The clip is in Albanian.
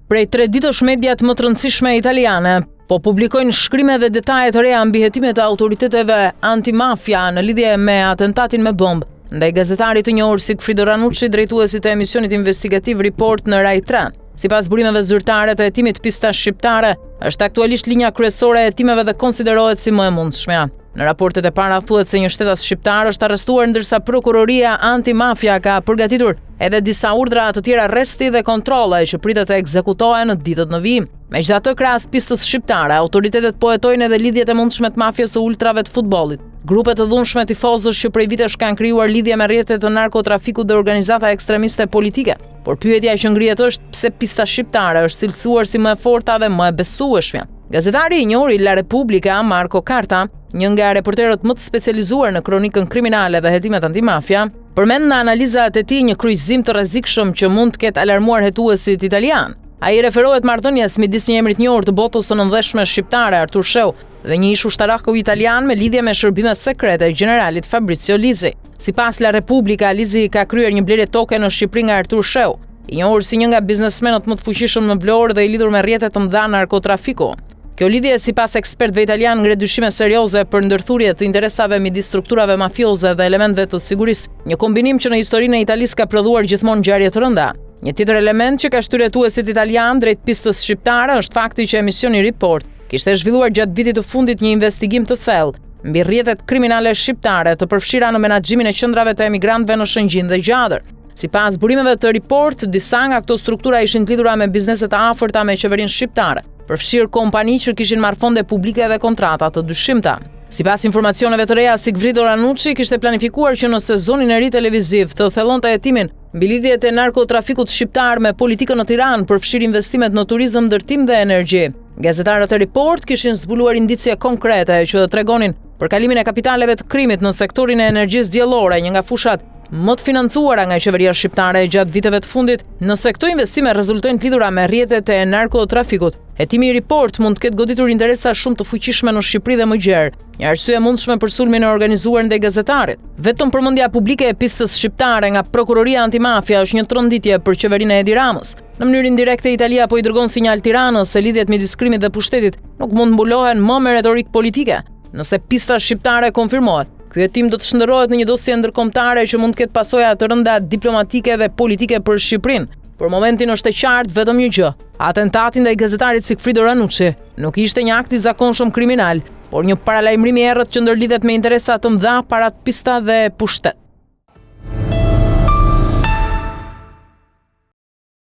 Prej 3 ditësh mediat më të rëndësishme italiane po publikojnë shkrime dhe detaje të reja mbi hetimet e autoriteteve antimafia në lidhje me atentatin me bombë ndaj gazetarit të njohur Sigfrido Ranucci, drejtuesit të emisionit investigativ Report në Rai 3. Sipas burimeve zyrtare të hetimit pista shqiptare, është aktualisht linja kryesore e hetimeve dhe konsiderohet si më e mundshmja. Në raportet e para thuhet se një shtetas shqiptar është arrestuar ndërsa prokuroria antimafia ka përgatitur edhe disa urdhra të tjera arresti dhe kontrolle që pritet të ekzekutohen në ditët në vijim. Megjithatë, krahas pistës shqiptare, autoritetet po hetojnë edhe lidhjet e mundshme të mafjes së ultrave të futbollit. Grupe të dhunshme tifozësh që prej vitesh kanë krijuar lidhje me rrjetet të narkotrafikut dhe organizata ekstremiste politike. Por pyetja që ngrihet është pse pista shqiptare është cilësuar si më e forta dhe më e besueshme. Gazetari i njohur i La Repubblica, Marco Carta, një nga reporterët më të specializuar në kronikën kriminale dhe hetimet antimafia, përmend në analizat e tij një kryqëzim të rrezikshëm që mund të ketë alarmuar hetuesit italian. Ai referohet marrëdhënies midis një emri të njohur të botës së nëndheshme shqiptare, Artur Sheu, dhe një ish ushtaraku italian me lidhje me shërbimet sekrete e generalit Fabrizio Lizi. Sipas La Repubblica, Lizi ka kryer një blerje toke në Shqipëri nga Artur Sheu, i njohur si një nga biznesmenët më të fuqishëm në Vlorë dhe i lidhur me rrjete të mëdha narkotrafiku. Kjo lidhje, sipas ekspertëve italianë, ngre dyshime serioze për ndërthurje të interesave midis strukturave mafioze dhe elementëve të sigurisë, një kombinim që në historinë e Italisë ka prodhuar gjithmonë ngjarje të rënda. Një tjetër element që ka shtyrë hetuesit italian drejt pistës shqiptare është fakti që emisioni Report kishte zhvilluar gjatë vitit të fundit një investigim të thellë mbi rrjetet kriminale shqiptare të përfshira në menaxhimin e qendrave të emigrantëve në Shëngjin dhe Gjadër. Sipas burimeve të Report, disa nga këto struktura ishin të lidhura me bizneset e afërta me qeverinë shqiptare, përfshirë kompani që kishin marrë fonde publike dhe kontrata të dyshimta. Sipas informacioneve të reja, Sigfrido Ranucci kishte planifikuar që në sezonin e ri televiziv të thellonte hetimin mbi lidhjet e narkotrafikut shqiptar me politikën në Tiranë, përfshirë investimet në turizëm, ndërtim dhe energji. Gazetarët e Report kishin zbuluar indicie konkrete që tregonin për kalimin e kapitaleve të krimit në sektorin e energjisë diellore, një nga fushat më të financuara nga qeveria shqiptare gjatë viteve të fundit. Nëse këto investime rezultojnë të lidhura me rrjetet e narkotrafikut, hetimi i Report mund të ketë goditur interesa shumë të fuqishme në Shqipëri dhe më gjerë, një arsye e mundshme për sulmin e organizuar ndaj gazetarit. Vetëm përmendja publike e pistës shqiptare nga prokuroria antimafia është një tronditje për qeverinë e Edi Ramës. Në mënyrë indirekte, Italia po i dërgon sinjal Tiranës se lidhjet midis krimit dhe pushtetit nuk mund mbulohen më me retorik politike. Nëse pista shqiptare konfirmohet, ky hetim do të shndërrohet në një dosje ndërkombëtare që mund të ketë pasoja të rënda diplomatike dhe politike për Shqipërinë. Për momentin është e qartë vetëm një gjë: atentati ndaj gazetarit Sigfrido Ranucci nuk ishte një akt i zakonshëm kriminal, por një paralajmërim i errët që ndërlidhet me interesa të mëdha, parat pista dhe pushtet.